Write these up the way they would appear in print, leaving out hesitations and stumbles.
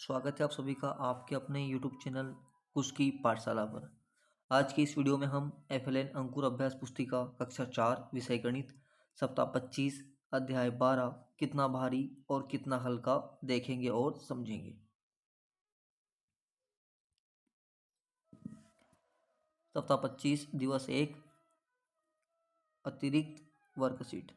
स्वागत है आप सभी का आपके अपने YouTube चैनल कुश की पाठशाला पर। आज की इस वीडियो में हम FLN अंकुर अभ्यास पुस्तिका कक्षा 4 विषय गणित सप्ताह 25 अध्याय 12 कितना भारी और कितना हल्का देखेंगे और समझेंगे। सप्ताह 25 दिवस 1 अतिरिक्त वर्कशीट।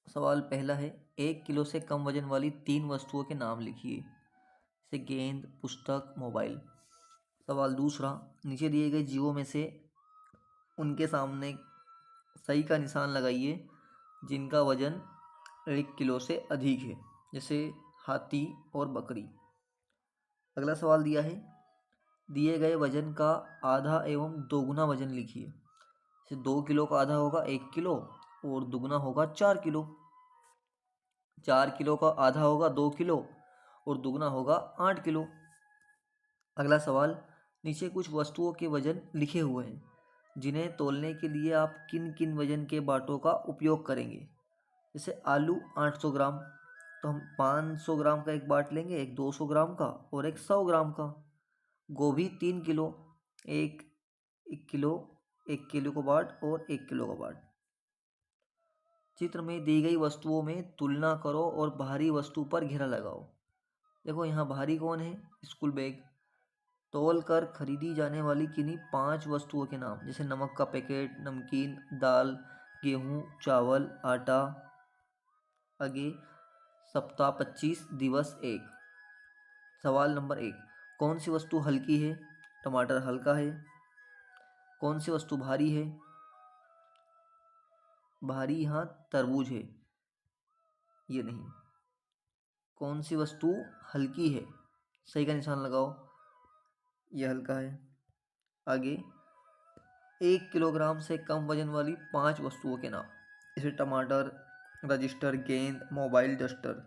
सवाल पहला है 1 किलो से कम वजन वाली 3 वस्तुओं के नाम लिखिए, जैसे गेंद, पुस्तक, मोबाइल। सवाल दूसरा, नीचे दिए गए जीवों में से उनके सामने सही का निशान लगाइए जिनका वजन 1 किलो से अधिक है, जैसे हाथी और बकरी। अगला सवाल दिया है दिए गए वजन का आधा एवं दोगुना वजन लिखिए, जैसे 2 किलो का आधा होगा 1 किलो और दुगना होगा 4 किलो। 4 किलो का आधा होगा 2 किलो और दुगना होगा 8 किलो। अगला सवाल, नीचे कुछ वस्तुओं के वजन लिखे हुए हैं जिन्हें तौलने के लिए आप किन किन वजन के बाटों का उपयोग करेंगे। जैसे आलू 800 ग्राम, तो हम 500 ग्राम का एक बाट लेंगे, एक 200 ग्राम का और एक 100 ग्राम का। गोभी 3 किलो, एक 1 किलो, 1 किलो का बाट और 1 किलो का बाट। चित्र में दी गई वस्तुओं में तुलना करो और भारी वस्तु पर घेरा लगाओ। देखो यहाँ भारी कौन है, स्कूल बैग। तौल कर खरीदी जाने वाली किन्हीं 5 वस्तुओं के नाम, जैसे नमक का पैकेट, नमकीन, दाल, गेहूँ, चावल, आटा। आगे सप्ताह 25 दिवस 1। सवाल नंबर 1, कौन सी वस्तु हल्की है? टमाटर हल्का है। कौन सी वस्तु भारी है? भारी यहाँ तरबूज है, ये नहीं। कौन सी वस्तु हल्की है? सही का निशान लगाओ, यह हल्का है। आगे 1 किलोग्राम से कम वजन वाली 5 वस्तुओं के नाम, जैसे टमाटर, रजिस्टर, गेंद, मोबाइल, डस्टर।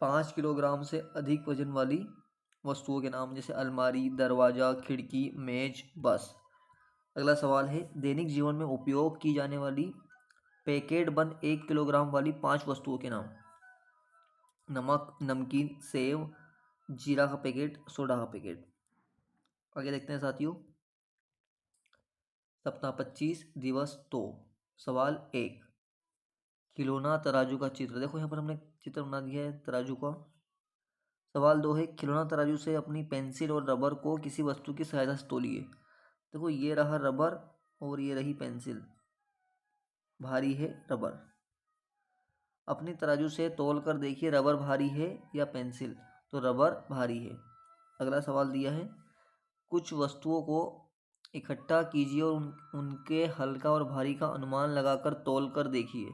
5 किलोग्राम से अधिक वजन वाली वस्तुओं के नाम, जैसे अलमारी, दरवाज़ा, खिड़की, मेज, बस। अगला सवाल है दैनिक जीवन में उपयोग की जाने वाली पैकेट बंद 1 किलोग्राम वाली 5 वस्तुओं के नाम। नमक, नमकीन, सेव, जीरा का पैकेट, सोडा का पैकेट। आगे देखते हैं साथियों, सप्ताह 25 दिवस 2। सवाल 1, खिलौना तराजू का चित्र। देखो यहाँ पर हमने चित्र बना दिया है तराजू का। सवाल 2 है खिलौना तराजू से अपनी पेंसिल और रबर को किसी वस्तु की सहायता से तौलिए। देखो ये रहा रबर और ये रही पेंसिल, भारी है रबर। अपनी तराजू से तौल कर देखिए रबर भारी है या पेंसिल, तो रबर भारी है। अगला सवाल दिया है कुछ वस्तुओं को इकट्ठा कीजिए और उनके हल्का और भारी का अनुमान लगाकर तौल कर देखिए।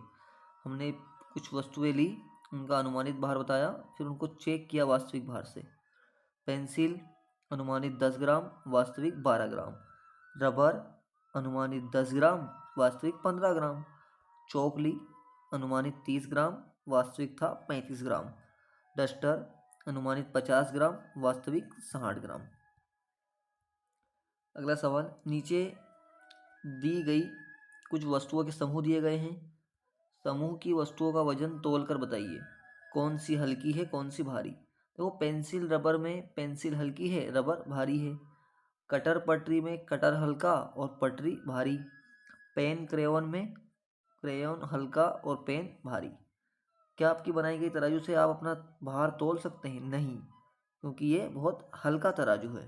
हमने कुछ वस्तुएं ली, उनका अनुमानित भार बताया, फिर उनको चेक किया वास्तविक भार से। पेंसिल अनुमानित 10 ग्राम, वास्तविक 12 ग्राम। रबर अनुमानित 10 ग्राम, वास्तविक 15 ग्राम। चौक ली, अनुमानित 30 ग्राम, वास्तविक था 35 ग्राम। डस्टर अनुमानित 50 ग्राम, वास्तविक 60 ग्राम। अगला सवाल, नीचे दी गई कुछ वस्तुओं के समूह दिए गए हैं। समूह की वस्तुओं का वजन तौलकर बताइए, कौन सी हल्की है कौन सी भारी। देखो पेंसिल रबर में पेंसिल हल्की है, रबर भारी है। कटर पटरी में कटर हल्का और पटरी भारी। पेन क्रेयॉन में क्रेयॉन हल्का और पेन भारी। क्या आपकी बनाई गई तराजू से आप अपना भार तौल सकते हैं? नहीं, क्योंकि ये बहुत हल्का तराजू है।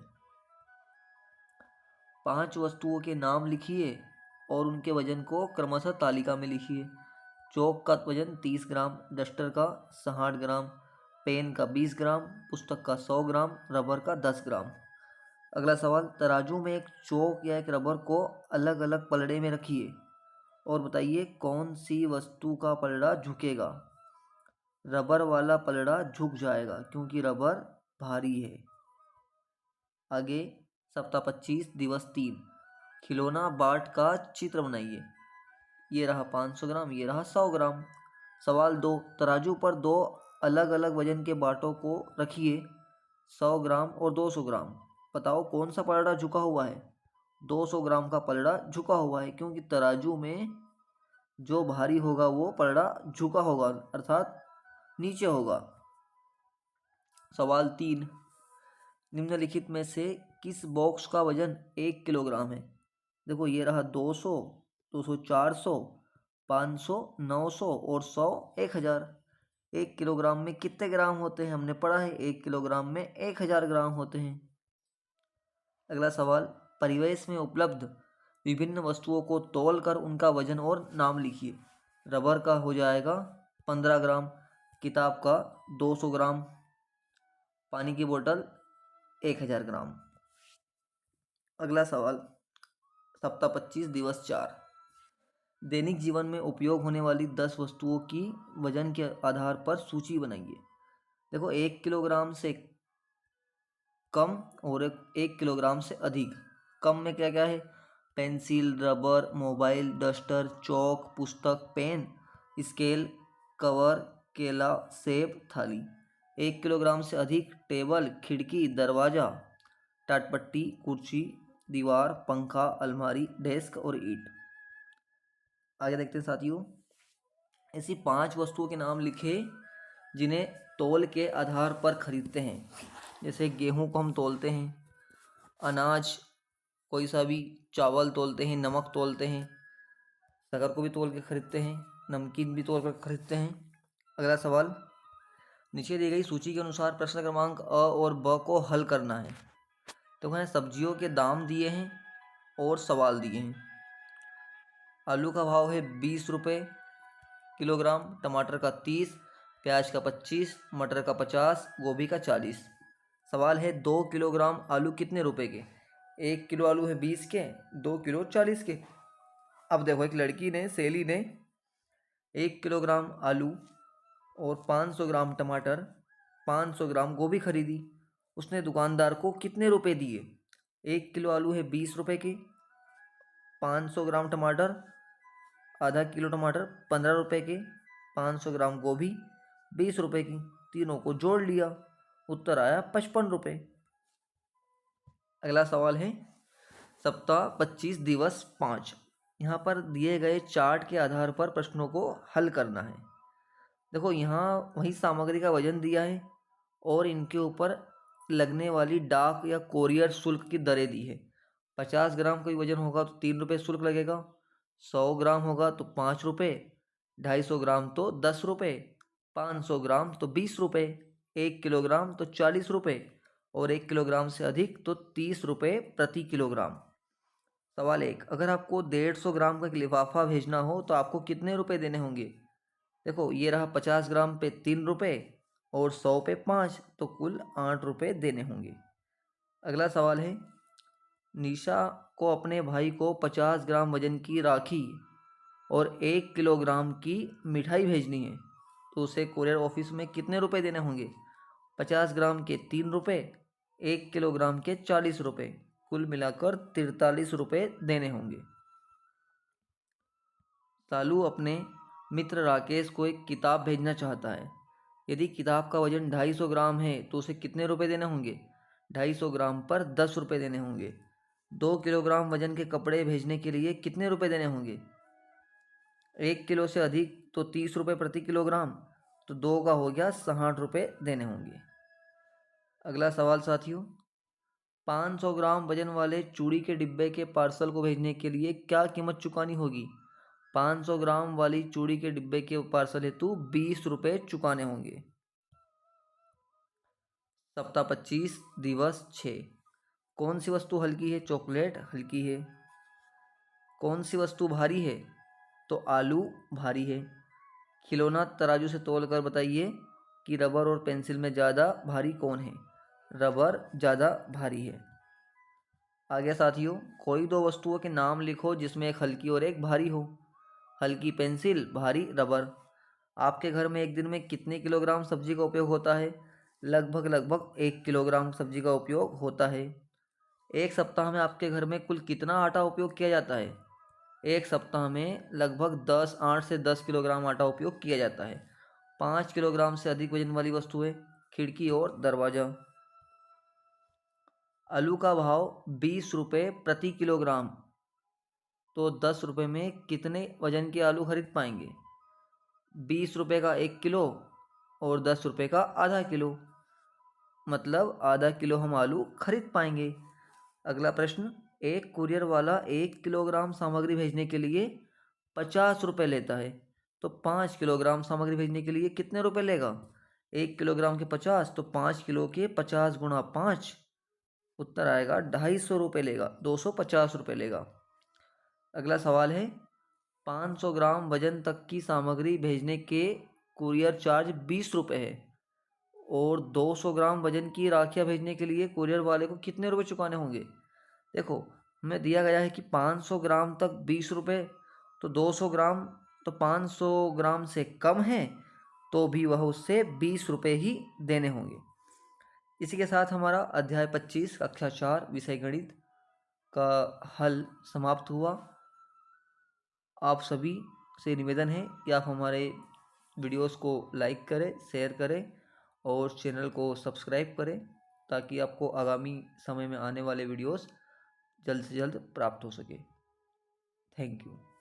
5 वस्तुओं के नाम लिखिए और उनके वजन को क्रमशः तालिका में लिखिए। चौक का वजन 30 ग्राम, डस्टर का 60 ग्राम, पेन का 20 ग्राम, पुस्तक का 100 ग्राम, रबर का 10 ग्राम। अगला सवाल, तराजू में एक चौक या एक रबर को अलग अलग पलड़े में रखिए और बताइए कौन सी वस्तु का पलड़ा झुकेगा। रबर वाला पलड़ा झुक जाएगा क्योंकि रबर भारी है। आगे सप्ताह 25 दिवस 3, खिलौना बाट का चित्र बनाइए। ये रहा 500 ग्राम, ये रहा 100 ग्राम। सवाल 2, तराजू पर 2 अलग अलग वजन के बाटों को रखिए, 100 ग्राम और 200 ग्राम। बताओ कौन सा पलड़ा झुका हुआ है? 200 ग्राम का पलड़ा झुका हुआ है, क्योंकि तराजू में जो भारी होगा वो पलड़ा झुका होगा, अर्थात नीचे होगा। सवाल 3, निम्नलिखित में से किस बॉक्स का वजन 1 किलोग्राम है? देखो ये रहा 200, 200 400, 500 900 और 100 1000। 1 किलोग्राम में कितने ग्राम होते हैं? हमने पढ़ा है 1 किलोग्राम में 1000 ग्राम होते हैं। अगला सवाल, परिवेश में उपलब्ध विभिन्न वस्तुओं को तौलकर उनका वजन और नाम लिखिए। रबर का हो जाएगा 15 ग्राम, किताब का 200 ग्राम, पानी की बोतल 1000 ग्राम। अगला सवाल, सप्ताह 25 दिवस 4, दैनिक जीवन में उपयोग होने वाली 10 वस्तुओं की वजन के आधार पर सूची बनाइए। देखो 1 किलोग्राम से कम और 1 किलोग्राम से अधिक। कम में क्या क्या है? पेंसिल, रबर, मोबाइल, डस्टर, चौक, पुस्तक, पेन, स्केल, कवर, केला, सेब, थाली। 1 किलोग्राम से अधिक, टेबल, खिड़की, दरवाज़ा, टाटपट्टी, कुर्सी, दीवार, पंखा, अलमारी, डेस्क और ईंट। आगे देखते हैं साथियों, ऐसी 5 वस्तुओं के नाम लिखे जिन्हें तौल के आधार पर खरीदते हैं। जैसे गेहूं को हम तौलते हैं, अनाज कोई सा भी, चावल तौलते हैं, नमक तौलते हैं, शक्कर को भी तौल के खरीदते हैं, नमकीन भी तौल कर खरीदते हैं। अगला सवाल, नीचे दी गई सूची के अनुसार प्रश्न क्रमांक अ और ब को हल करना है। तो वहाँ सब्जियों के दाम दिए हैं और सवाल दिए हैं। आलू का भाव है 20 रुपये किलोग्राम, टमाटर का 30, प्याज का 25, मटर का 50, गोभी का 40। सवाल है 2 किलोग्राम आलू कितने रुपए के? 1 किलो आलू है 20 के, 2 किलो 40 के। अब देखो एक लड़की ने, सहेली ने 1 किलोग्राम आलू और 500 ग्राम टमाटर, 500 ग्राम गोभी खरीदी। उसने दुकानदार को कितने रुपए दिए? 1 किलो आलू है 20 रुपए के, 500 ग्राम टमाटर, आधा किलो टमाटर 15 रुपए के, 500 ग्राम गोभी 20 रुपए की। तीनों को जोड़ लिया, उत्तर आया 55 रुपये। अगला सवाल है सप्ताह 25 दिवस 5। यहाँ पर दिए गए चार्ट के आधार पर प्रश्नों को हल करना है। देखो यहाँ वही सामग्री का वजन दिया है और इनके ऊपर लगने वाली डाक या कोरियर शुल्क की दरें दी है। 50 ग्राम कोई वजन होगा तो 3 रुपये शुल्क लगेगा, 100 ग्राम होगा तो 5 रुपये, 250 ग्राम तो 10 रुपये, 500 ग्राम तो 20 रुपये, 1 किलोग्राम तो 40 रुपये और 1 किलोग्राम से अधिक तो 30 रुपये प्रति किलोग्राम। सवाल 1, अगर आपको 150 ग्राम का एक लिफाफा भेजना हो तो आपको कितने रुपए देने होंगे? देखो ये रहा 50 ग्राम पे 3 रुपये और 100 पे 5, तो कुल 8 रुपये देने होंगे। अगला सवाल है, निशा को अपने भाई को 50 ग्राम वजन की राखी और 1 किलोग्राम की मिठाई भेजनी है, तो उसे कुरियर ऑफिस में कितने रुपए देने होंगे? 50 ग्राम के 3 रुपये, 1 किलोग्राम के 40 रुपये, कुल मिलाकर 43 रुपये देने होंगे। सालू अपने मित्र राकेश को एक किताब भेजना चाहता है। यदि किताब का वजन 250 ग्राम है तो उसे कितने रुपए देने होंगे? 250 ग्राम पर 10 रुपये देने होंगे। 2 किलोग्राम वजन के कपड़े भेजने के लिए कितने रुपए देने होंगे? 1 किलो से अधिक तो 30 रुपये प्रति किलोग्राम, तो 2 का हो गया 60 रुपये देने होंगे। अगला सवाल साथियों, 500 ग्राम वजन वाले चूड़ी के डिब्बे के पार्सल को भेजने के लिए क्या कीमत चुकानी होगी? 500 ग्राम वाली चूड़ी के डिब्बे के पार्सल हेतु 20 रुपये चुकाने होंगे। सप्ताह 25 दिवस 6, कौन सी वस्तु हल्की है? चॉकलेट हल्की है। कौन सी वस्तु भारी है? तो आलू भारी है। खिलौना तराजू से तौल कर बताइए कि रबर और पेंसिल में ज़्यादा भारी कौन है? रबर ज़्यादा भारी है। आगे साथियों, कोई दो वस्तुओं के नाम लिखो जिसमें एक हल्की और एक भारी हो। हल्की पेंसिल, भारी रबर। आपके घर में एक दिन में कितने किलोग्राम सब्जी का उपयोग होता है? लगभग 1 किलोग्राम सब्जी का उपयोग होता है। एक सप्ताह में आपके घर में कुल कितना आटा उपयोग किया जाता है? एक सप्ताह में लगभग 8 से 10 किलोग्राम आटा उपयोग किया जाता है। 5 किलोग्राम से अधिक वजन वाली वस्तुएं, खिड़की और दरवाज़ा। आलू का भाव 20 रुपये प्रति किलोग्राम, तो 10 रुपये में कितने वजन के आलू खरीद पाएंगे? 20 रुपये का 1 किलो और 10 रुपये का आधा किलो। मतलब आधा किलो हम आलू खरीद पाएंगे। अगला प्रश्न, एक कुरियर वाला 1 किलोग्राम सामग्री भेजने के लिए 50 रुपये लेता है, तो 5 किलोग्राम सामग्री भेजने के लिए कितने रुपए लेगा? 1 किलोग्राम के 50, तो 5 किलो के 50 × 5, उत्तर आएगा 250 रुपये लेगा, 250 रुपये लेगा। अगला सवाल है, 500 ग्राम वजन तक की सामग्री भेजने के कुरियर चार्ज 20 रुपये है और 200 ग्राम वजन की राखियाँ भेजने के लिए कुरियर वाले को कितने रुपए चुकाने होंगे? देखो, हमें दिया गया है कि 500 ग्राम तक 20 रुपये, तो 200 ग्राम तो 500 ग्राम से कम है, तो भी वह उससे 20 रुपये ही देने होंगे। इसी के साथ हमारा अध्याय 25 कक्षा 4 विषय गणित का हल समाप्त हुआ। आप सभी से निवेदन है कि आप हमारे वीडियोस को लाइक करें, शेयर करें और चैनल को सब्सक्राइब करें, ताकि आपको आगामी समय में आने वाले वीडियोस जल्द से जल्द प्राप्त हो सके। Thank you.